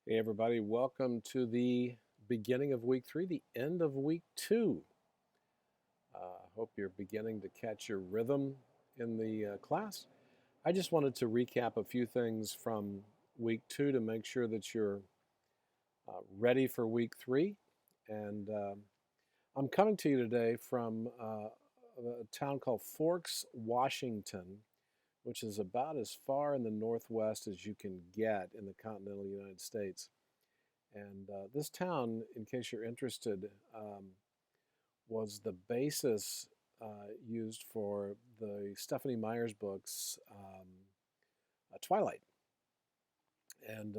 Hey, everybody, welcome to the beginning of week 3, the end of week 2. Hope you're beginning to catch your rhythm in the class. I just wanted to recap a few things from week 2 to make sure that you're ready for week 3. And I'm coming to you today from a town called Forks, Washington, which is about as far in the northwest as you can get in the continental United States. And this town, in case you're interested, was the basis used for the Stephanie Meyer's books, Twilight. And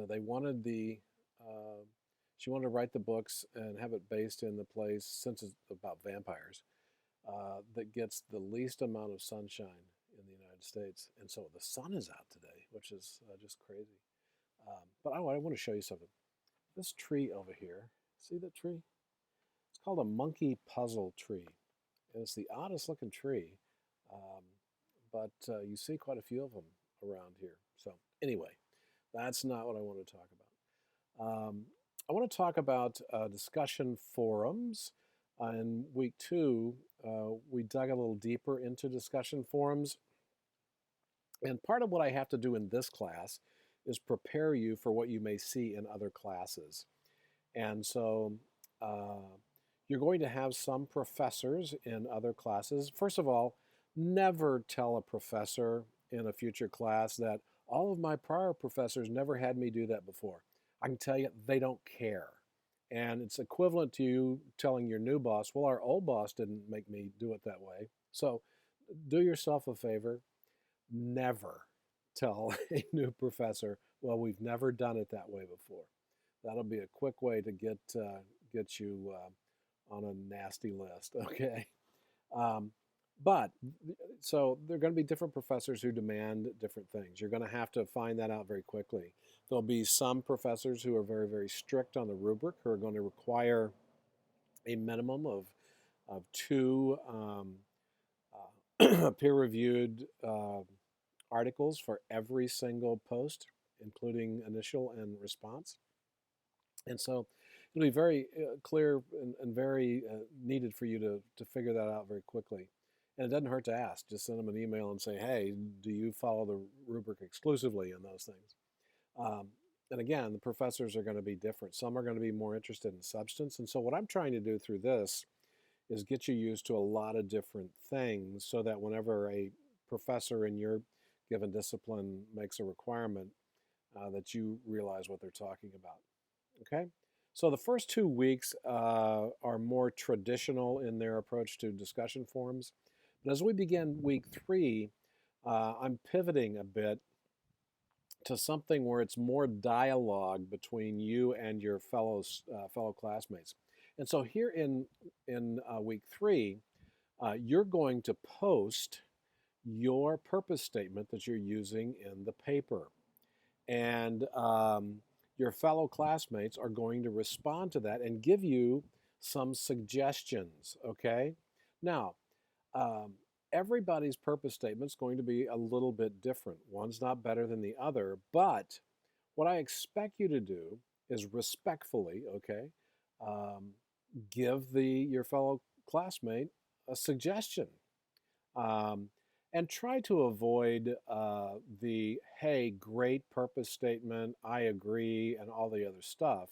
she wanted to write the books and have it based in the place, since it's about vampires, that gets the least amount of sunshine in the United States. And so the sun is out today, which is just crazy. But I want to show you something. This tree over here, see that tree? It's called a monkey puzzle tree. And it's the oddest looking tree, um, but you see quite a few of them around here. So anyway, that's not what I want to talk about. I want to talk about discussion forums. In week 2, we dug a little deeper into discussion forums. And part of what I have to do in this class is prepare you for what you may see in other classes. And so you're going to have some professors in other classes. First of all, never tell a professor in a future class that all of my prior professors never had me do that before. I can tell you they don't care. And it's equivalent to you telling your new boss, well, our old boss didn't make me do it that way. So do yourself a favor. Never tell a new professor, well, we've never done it that way before. That'll be a quick way to get you on a nasty list, okay? Um, but so there are going to be different professors who demand different things. You're going to have to find that out very quickly. There'll be some professors who are very, very strict on the rubric, who are going to require a minimum of 2 peer-reviewed articles for every single post, including initial and response. And so it'll be very clear and very needed for you to figure that out very quickly. And it doesn't hurt to ask. Just send them an email and say, hey, do you follow the rubric exclusively in those things? And again, the professors are going to be different. Some are going to be more interested in substance. And so what I'm trying to do through this is get you used to a lot of different things so that whenever a professor in your given discipline makes a requirement, that you realize what they're talking about. Okay? So the first 2 weeks are more traditional in their approach to discussion forums. But as we begin week 3, I'm pivoting a bit to something where it's more dialogue between you and your fellow classmates. And so here in week 3, you're going to post your purpose statement that you're using in the paper. And your fellow classmates are going to respond to that and give you some suggestions, okay? Now, everybody's purpose statement is going to be a little bit different. One's not better than the other, but what I expect you to do is respectfully, okay, give your fellow classmate a suggestion. And try to avoid the, hey, great purpose statement, I agree, and all the other stuff.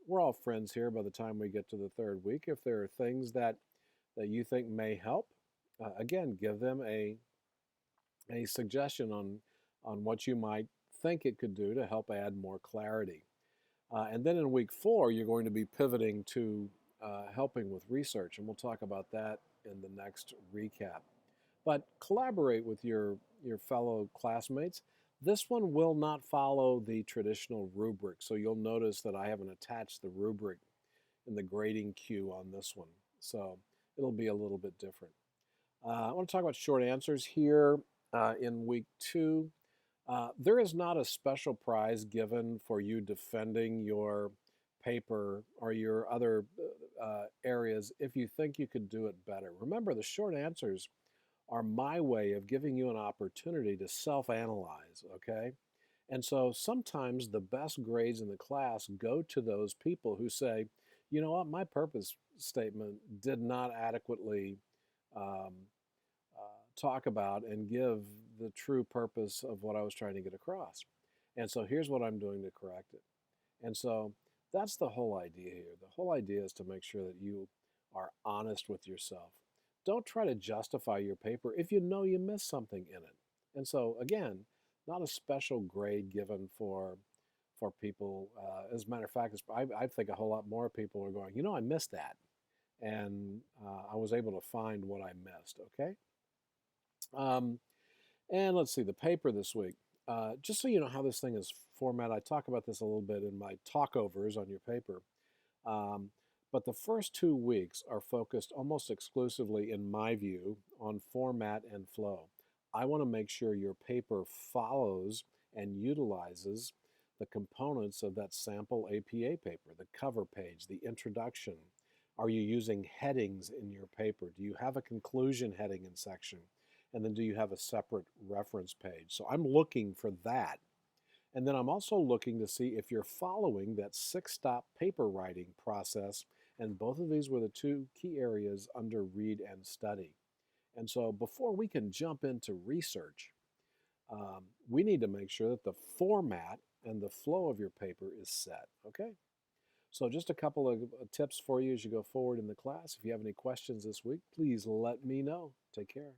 We're all friends here by the time we get to the 3rd week. If there are things that you think may help, again, give them a suggestion on what you might think it could do to help add more clarity. And then in week 4, you're going to be pivoting to helping with research, and we'll talk about that in the next recap. But collaborate with your fellow classmates. This one will not follow the traditional rubric, so you'll notice that I haven't attached the rubric in the grading cue on this one. So it'll be a little bit different. I want to talk about short answers here in week 2. There is not a special prize given for you defending your paper or your other areas if you think you could do it better. Remember, the short answers are my way of giving you an opportunity to self-analyze, okay? And so sometimes the best grades in the class go to those people who say, you know what, my purpose statement did not adequately um, talk about and give the true purpose of what I was trying to get across. And so here's what I'm doing to correct it. And so that's the whole idea here. The whole idea is to make sure that you are honest with yourself. Don't try to justify your paper if you know you missed something in it. And so again, not a special grade given for people. As a matter of fact, I think a whole lot more people are going, you know, I missed that, and I was able to find what I missed. Okay, um, and let's see the paper this week. Just so you know how this thing is formatted, I talk about this a little bit in my talkovers on your paper. Um, but the first 2 weeks are focused almost exclusively, in my view, on format and flow. I want to make sure your paper follows and utilizes the components of that sample APA paper, the cover page, the introduction. Are you using headings in your paper? Do you have a conclusion heading and section? And then do you have a separate reference page? So I'm looking for that. And then I'm also looking to see if you're following that 6-stop paper writing process. And both of these were the two key areas under read and study. And so before we can jump into research, we need to make sure that the format and the flow of your paper is set. Okay? So just a couple of tips for you as you go forward in the class. If you have any questions this week, please let me know. Take care.